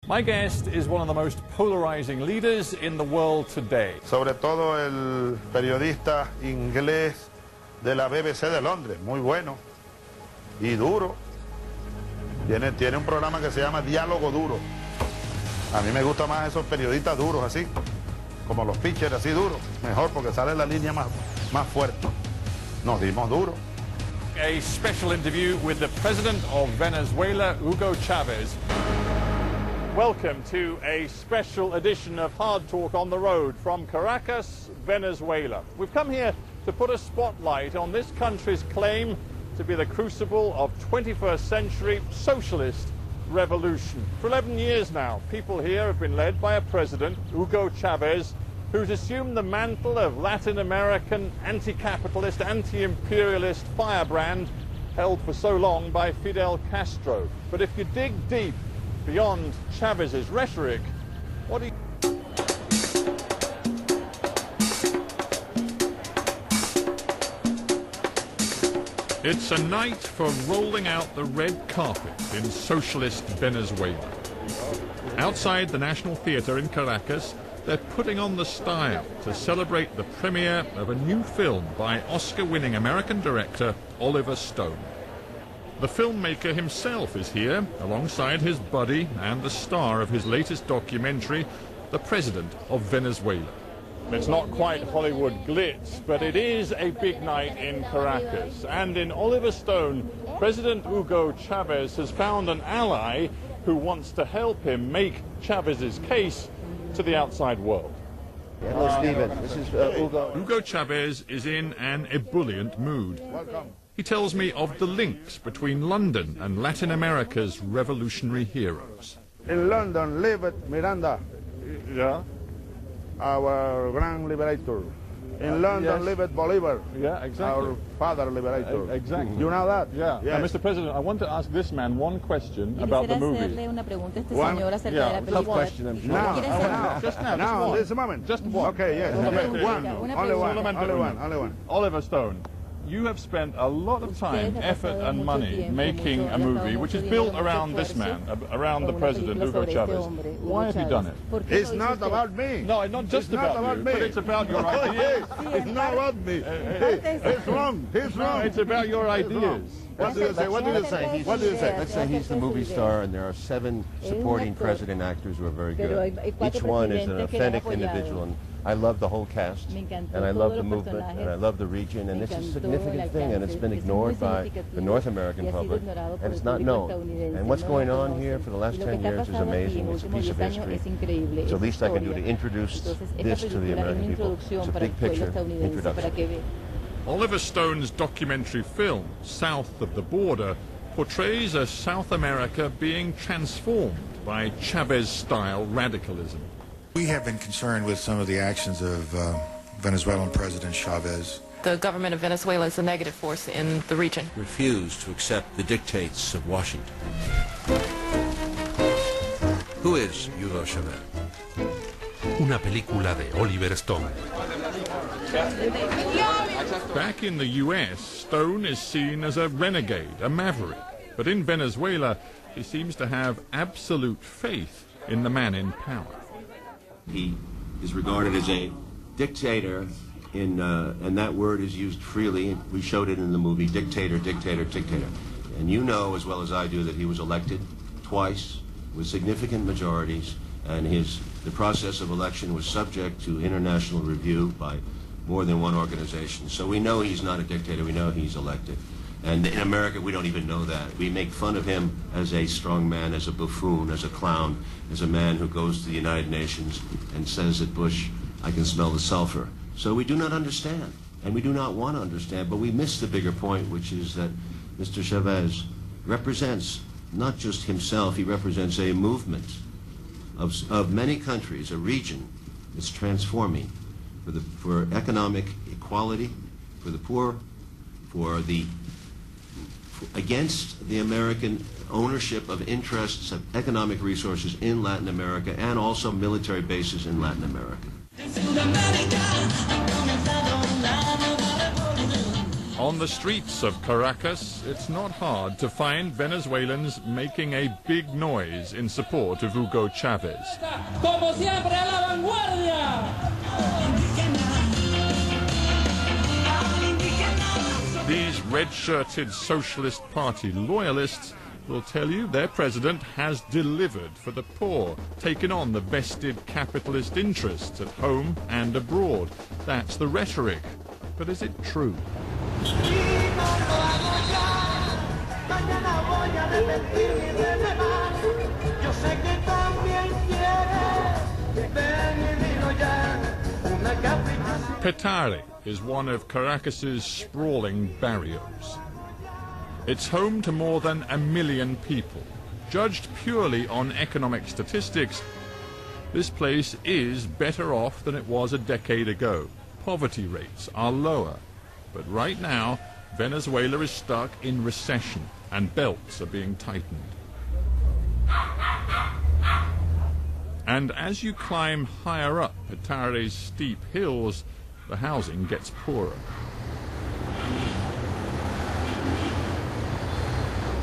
My guest is one of the most polarizing leaders in the world today. Sobre todo el periodista inglés de la BBC de Londres, muy bueno y duro. Tiene un programa que se llama Diálogo Duro. A mí me gustan más esos periodistas duros así, como los pitchers así duros. Mejor porque sale la línea más fuerte. Nos dimos duro. A special interview with the President of Venezuela, Hugo Chavez. Welcome to a special edition of Hard Talk on the road from Caracas, Venezuela. We've come here to put a spotlight on this country's claim to be the crucible of 21st century socialist revolution. For 11 years now, people here have been led by a president, Hugo Chavez, who's assumed the mantle of Latin American anti-capitalist, anti-imperialist firebrand held for so long by Fidel Castro. But if you dig deep beyond Chavez's rhetoric, what do you... It's a night for rolling out the red carpet in socialist Venezuela. Outside the National Theatre in Caracas, they're putting on the style to celebrate the premiere of a new film by Oscar-winning American director Oliver Stone. The filmmaker himself is here, alongside his buddy and the star of his latest documentary, the President of Venezuela. It's not quite Hollywood glitz, but it is a big night in Caracas. And in Oliver Stone, President Hugo Chavez has found an ally who wants to help him make Chavez's case to the outside world. Hello, Stephen. This is Hugo. Hugo Chavez is in an ebullient mood. Welcome. He tells me of the links between London and Latin America's revolutionary heroes. In London lived Miranda, Yeah, our grand liberator. In London yes. lived Bolivar, yeah, exactly. our father liberator. Exactly. You know that? Yeah. Yes. Now, Mr. President, I want to ask this man one question about the movie. Tough question, I'm sure. Now, Just now, now, this moment. Just one. Okay, yes. One. Only one. Oliver Stone, you have spent a lot of time, effort and money making a movie which is built around this man, around the president, Hugo Chavez. Why have you done it? It's not about me. No, not just It's not about you, me. but it's about your ideas. It's not about me. He's wrong. He's No, wrong. it's about your ideas. What do you say? What do you say? What do you say? Let's say he's the movie star, and there are 7 supporting president actors who are very good. Each one is an authentic individual, and I love the whole cast, and I love the movement, and I love the region, and it's a significant thing, and it's been ignored by the North American public, and it's not known. And what's going on here for the last 10 years is amazing. It's a piece of history. It's the least I can do to introduce this to the American people. It's a big picture introduction. Oliver Stone's documentary film, South of the Border, portrays a South America being transformed by Chavez-style radicalism. We have been concerned with some of the actions of Venezuelan President Chavez. The government of Venezuela is a negative force in the region. Refuse to accept the dictates of Washington. Who is Hugo Chavez? Una película de Oliver Stone. Back in the US, Stone is seen as a renegade, a maverick. But in Venezuela, he seems to have absolute faith in the man in power. He is regarded as a dictator, and that word is used freely. We showed it in the movie, dictator, dictator, dictator. And you know as well as I do that he was elected twice with significant majorities, and the process of election was subject to international review by more than one organization. So we know he's not a dictator, we know he's elected. And in America, we don't even know that. We make fun of him as a strong man, as a buffoon, as a clown, as a man who goes to the United Nations and says at Bush, I can smell the sulfur. So we do not understand, and we do not want to understand, but we miss the bigger point, which is that Mr. Chavez represents not just himself, he represents a movement of many countries, a region that's transforming for economic equality, for the poor, against the American ownership of interests of economic resources in Latin America and also military bases in Latin America. On the streets of Caracas, it's not hard to find Venezuelans making a big noise in support of Hugo Chavez. Como siempre, a la vanguardia. These red-shirted Socialist Party loyalists will tell you their president has delivered for the poor, taken on the vested capitalist interests at home and abroad. That's the rhetoric. But is it true? Petare is one of Caracas's sprawling barrios. It's home to more than 1 million people. Judged purely on economic statistics, this place is better off than it was a decade ago. Poverty rates are lower. But right now, Venezuela is stuck in recession and belts are being tightened. And as you climb higher up Petare's steep hills, the housing gets poorer.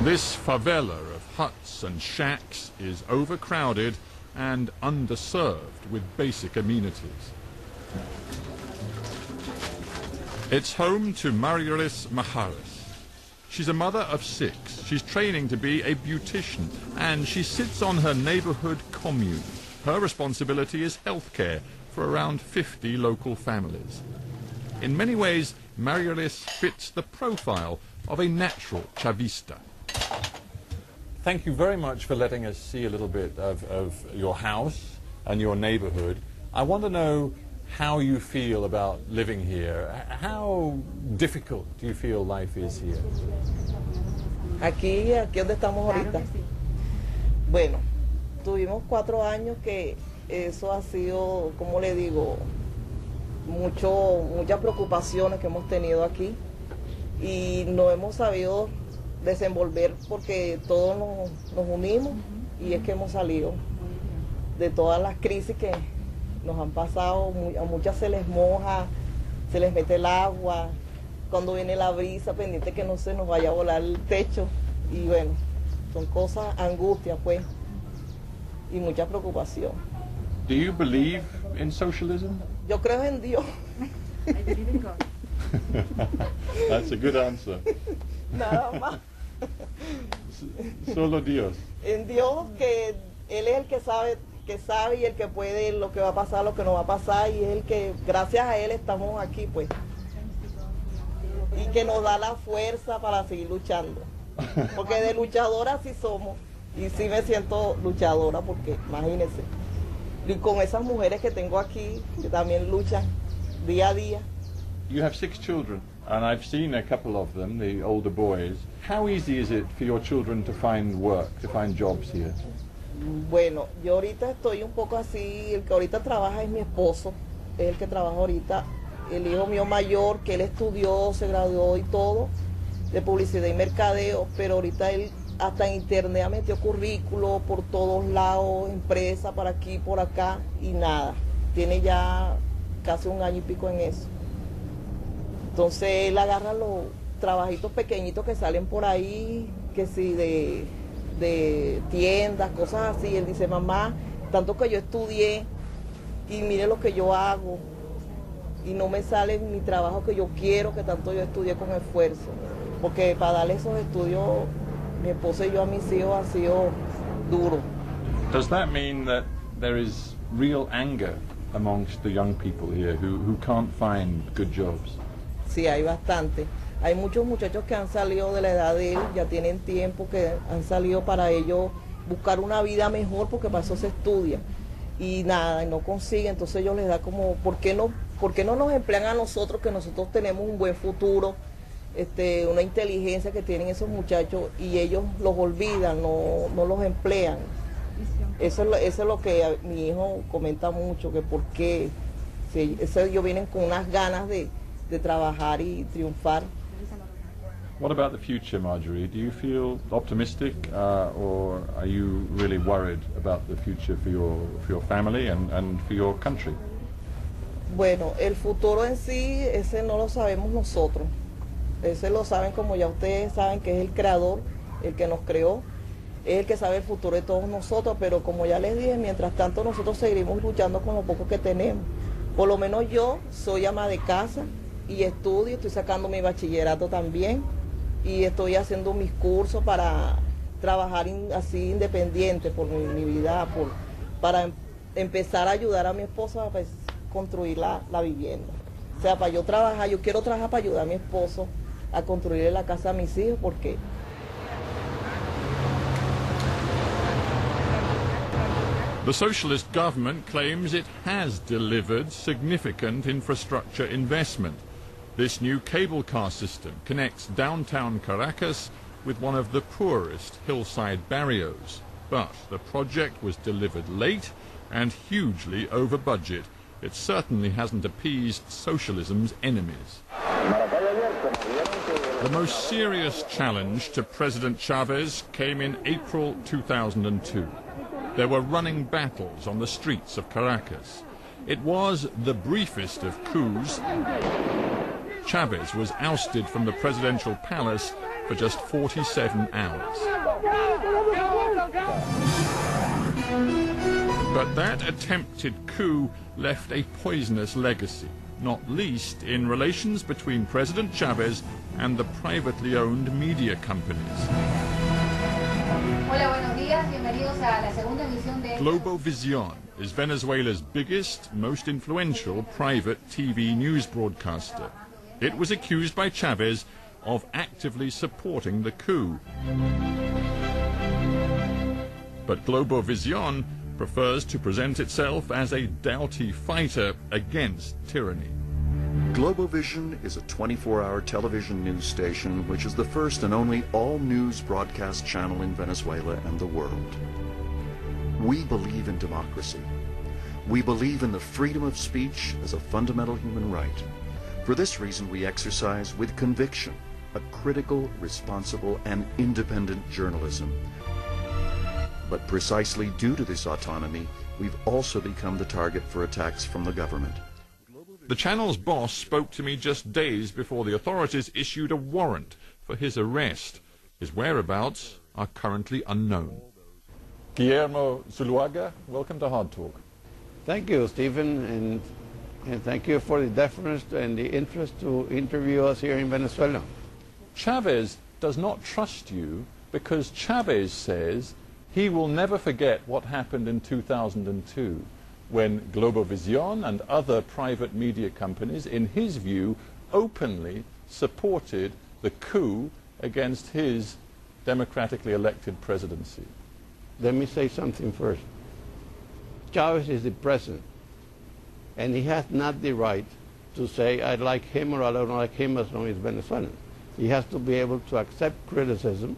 This favela of huts and shacks is overcrowded and underserved with basic amenities. It's home to Mariolis Majares. She's a mother of 6. She's training to be a beautician, and she sits on her neighborhood commune. Her responsibility is healthcare for around 50 local families. In many ways, Mariolis fits the profile of a natural Chavista. Thank you very much for letting us see a little bit of your house and your neighborhood. I want to know how you feel about living here. How difficult do you feel life is here? Aquí donde estamos ahorita. Bueno, tuvimos 4 años que eso ha sido, como le digo, muchas preocupaciones que hemos tenido aquí y no hemos sabido desenvolver porque todos nos unimos y es que hemos salido de todas las crisis que nos han pasado. A muchas se les moja, se les mete el agua, cuando viene la brisa, pendiente que no se nos vaya a volar el techo, y bueno, son cosas, angustias pues, y mucha preocupación. Do you believe in socialism? Yo creo en Dios. I believe in God. That's a good answer. Nada más. Solo Dios. En Dios, que Él es el que sabe y el que puede lo que va a pasar, lo que no va a pasar, y es el que, gracias a Él estamos aquí pues, y que nos da la fuerza para seguir luchando, porque de luchadora sí somos, y sí me siento luchadora porque imagínense, y con esas mujeres que tengo aquí que también luchan día a día. You have 6 children, and I've seen a couple of them, the older boys. How easy is it for your children to find work, to find jobs here? Bueno, yo ahorita estoy un poco así, el que ahorita trabaja es mi esposo, es el que trabaja ahorita, el hijo mío mayor, que él estudió, se graduó y todo, de publicidad y mercadeo, pero ahorita él hasta en internet metió currículo por todos lados, empresa, por aquí, por acá, y nada, tiene ya casi 1 año y pico en eso. Entonces él agarra los trabajitos pequeñitos que salen por ahí, que sí, de tiendas, cosas así. Él dice, mamá, tanto que yo estudié y mire lo que yo hago y no me sale mi trabajo que yo quiero, que tanto yo estudié con esfuerzo, porque para darle esos estudios mi esposo y yo a mis hijos ha sido duro. Does that mean that there is real anger amongst the young people here who can't find good jobs? Sí, hay bastante. Hay muchos muchachos que han salido de la edad de él, ya tienen tiempo que han salido para ellos buscar una vida mejor, porque para eso se estudia. Y nada, y no consiguen, entonces ellos les da como, ¿por qué no nos emplean a nosotros, que nosotros tenemos un buen futuro, una inteligencia que tienen esos muchachos, y ellos los olvidan, no los emplean? Eso es lo que mi hijo comenta mucho, que por qué ellos vienen con unas ganas de trabajar y triunfar. What about the future, Marjorie? Do you feel optimistic, or are you really worried about the future for your family and for your Bueno, el futuro en sí, ese no lo sabemos nosotros. Ese lo saben, como ya ustedes saben, que es el creador, el que nos creó, es el que sabe el futuro de todos nosotros, pero como ya les dije, mientras tanto nosotros seguiremos luchando con lo poco que tenemos. Por lo menos yo soy ama de casa y estudio, estoy sacando mi bachillerato también y estoy haciendo mis cursos para trabajar así independiente por mi vida, para empezar a ayudar a mi esposo a pues, construir la vivienda. O sea, para yo trabajar, yo quiero trabajar para ayudar a mi esposo a construir la casa a mis hijos, porque the socialist government claims it has delivered significant infrastructure investment. This new cable car system connects downtown Caracas with one of the poorest hillside barrios. But the project was delivered late and hugely over budget. It certainly hasn't appeased socialism's enemies. The most serious challenge to President Chavez came in April 2002. There were running battles on the streets of Caracas. It was the briefest of coups. Chavez was ousted from the presidential palace for just 47 hours. But that attempted coup left a poisonous legacy, not least in relations between President Chavez and the privately owned media companies. Hola, buenos días. Bienvenidos a la segunda emisión de Globovisión is Venezuela's biggest, most influential private TV news broadcaster. It was accused by Chavez of actively supporting the coup. But Globovisión prefers to present itself as a doughty fighter against tyranny. Globovision is a 24-hour television news station which is the first and only all-news broadcast channel in Venezuela and the world. We believe in democracy. We believe in the freedom of speech as a fundamental human right. For this reason, we exercise with conviction a critical, responsible, and independent journalism. But precisely due to this autonomy, we've also become the target for attacks from the government. The channel's boss spoke to me just days before the authorities issued a warrant for his arrest. His whereabouts are currently unknown. Guillermo Zuluaga, welcome to Hard Talk. Thank you, Stephen, and thank you for the deference and the interest to interview us here in Venezuela. Chavez does not trust you because Chavez says he will never forget what happened in 2002 when Globovisión and other private media companies, in his view, openly supported the coup against his democratically elected presidency. Let me say something first. Chavez is the president, and he has not the right to say, I like him or I don't like him as long as he's Venezuelan. He has to be able to accept criticism,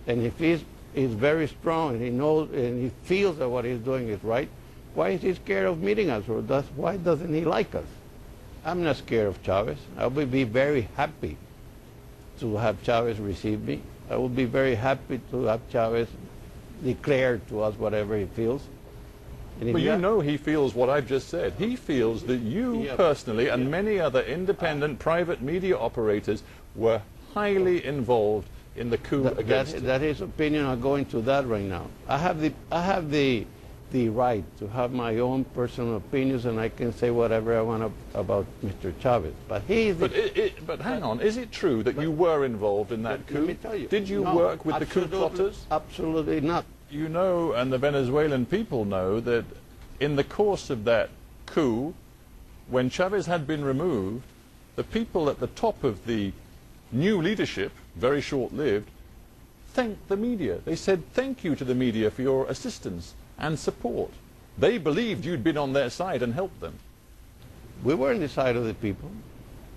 and if he's very strong and he knows and he feels that what he's doing is right, why is he scared of meeting us, or why doesn't he like us? I'm not scared of Chavez. I would be very happy to have Chavez receive me. I would be very happy to have Chavez declare to us whatever he feels. But you know he feels what I've just said. He feels that you personally and many other independent private media operators were highly involved in the coup against him. That is his opinion. I'll go into that right now. I have the right to have my own personal opinions, and I can say whatever I want about Mr. Chavez. But But hang on, is it true that you were involved in that coup? Let me tell you. Did you work with the coup plotters? Absolutely not. You know, and the Venezuelan people know, that in the course of that coup, when Chavez had been removed, the people at the top of the new leadership, very short-lived, thanked the media. They said thank you to the media for your assistance and support. They believed you'd been on their side and helped them. We were on the side of the people.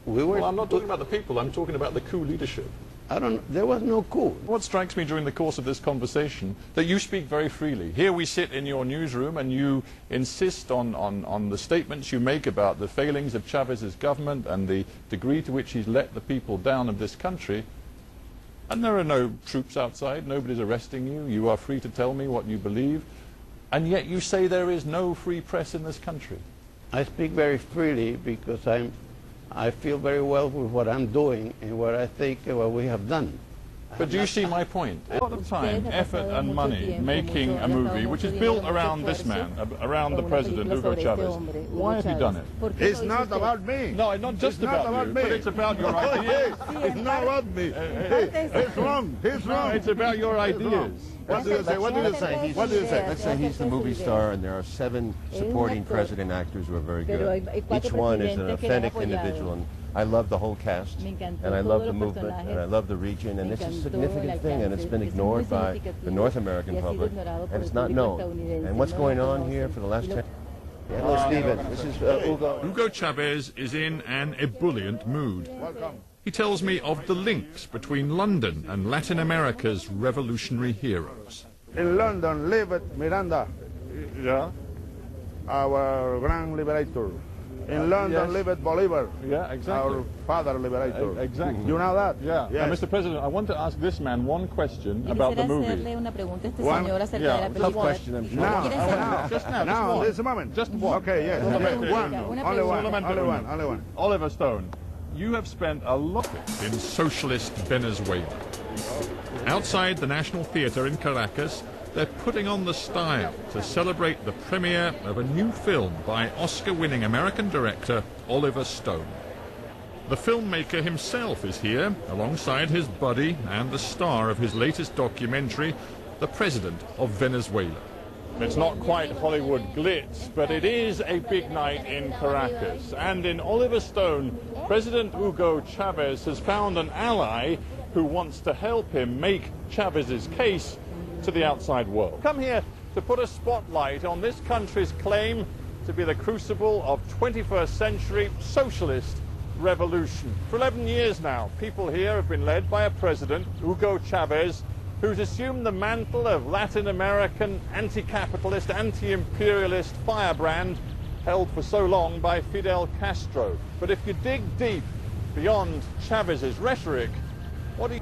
Well, I'm not talking about the people, I'm talking about the coup leadership. There was no coup. What strikes me during the course of this conversation, that you speak very freely. Here we sit in your newsroom and you insist on the statements you make about the failings of Chavez's government and the degree to which he's let the people down of this country. And there are no troops outside, nobody's arresting you, you are free to tell me what you believe. And yet you say there is no free press in this country. I speak very freely because I'm I feel very well with what I'm doing and what I think what we have done. But do you see my point? A lot of time, effort and money making a movie which is built around this man, around the president, Hugo Chavez. Why have you done it? It's not about me. No, not just about you, but it's about your ideas. It's not about me. He's wrong. He's wrong. It's about your ideas. What do you say? What do you say? What do you say? Let's say he's the movie star and there are 7 supporting president actors who are very good. Each one is an authentic individual. And I love the whole cast, and I love the movement, and I love the region, and it's a significant thing, and it's been ignored by the North American public, and it's not known. And what's going on here for the last 10 years? Hello, Stephen. This is Hugo. Hugo Chavez is in an ebullient mood. He tells me of the links between London and Latin America's revolutionary heroes. In London lived Miranda, Yeah, our grand liberator. In London yes. lived Bolivar, yeah, exactly. our father liberator. Exactly. You know that? Yeah. Yes. Mr. President, I want to ask this man one question about the movie. Tough question, I'm sure. Now, Just now, now, this moment. Just one. Okay, yes. Okay. One. Only one. Oliver Stone, you have spent a lot In socialist Venezuela. Outside the National Theatre in Caracas, they're putting on the style to celebrate the premiere of a new film by Oscar-winning American director Oliver Stone. The filmmaker himself is here, alongside his buddy and the star of his latest documentary, the President of Venezuela. It's not quite Hollywood glitz, but it is a big night in Caracas. And in Oliver Stone, President Hugo Chavez has found an ally who wants to help him make Chavez's case to the outside world. Come here to put a spotlight on this country's claim to be the crucible of 21st century socialist revolution. For 11 years now, people here have been led by a president, Hugo Chavez, who's assumed the mantle of Latin American anti-capitalist, anti-imperialist firebrand held for so long by Fidel Castro. But if you dig deep beyond Chavez's rhetoric, what do you...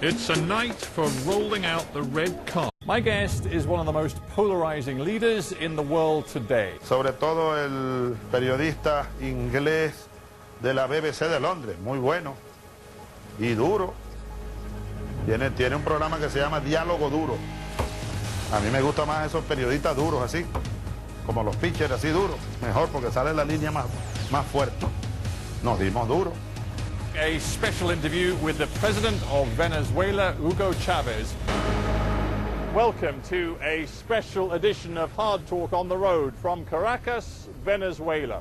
It's a night for rolling out the red carpet. My guest is one of the most polarizing leaders in the world today. Sobre todo el periodista inglés de la BBC de Londres, muy bueno y duro. Tiene un programa que se llama Diálogo Duro. A mí me gusta más esos periodistas duros así, como los pitchers así duros. Mejor porque sale la línea más fuerte. Nos dimos duro. A special interview with the President of Venezuela, Hugo Chavez. Welcome to a special edition of Hard Talk on the Road from Caracas, Venezuela.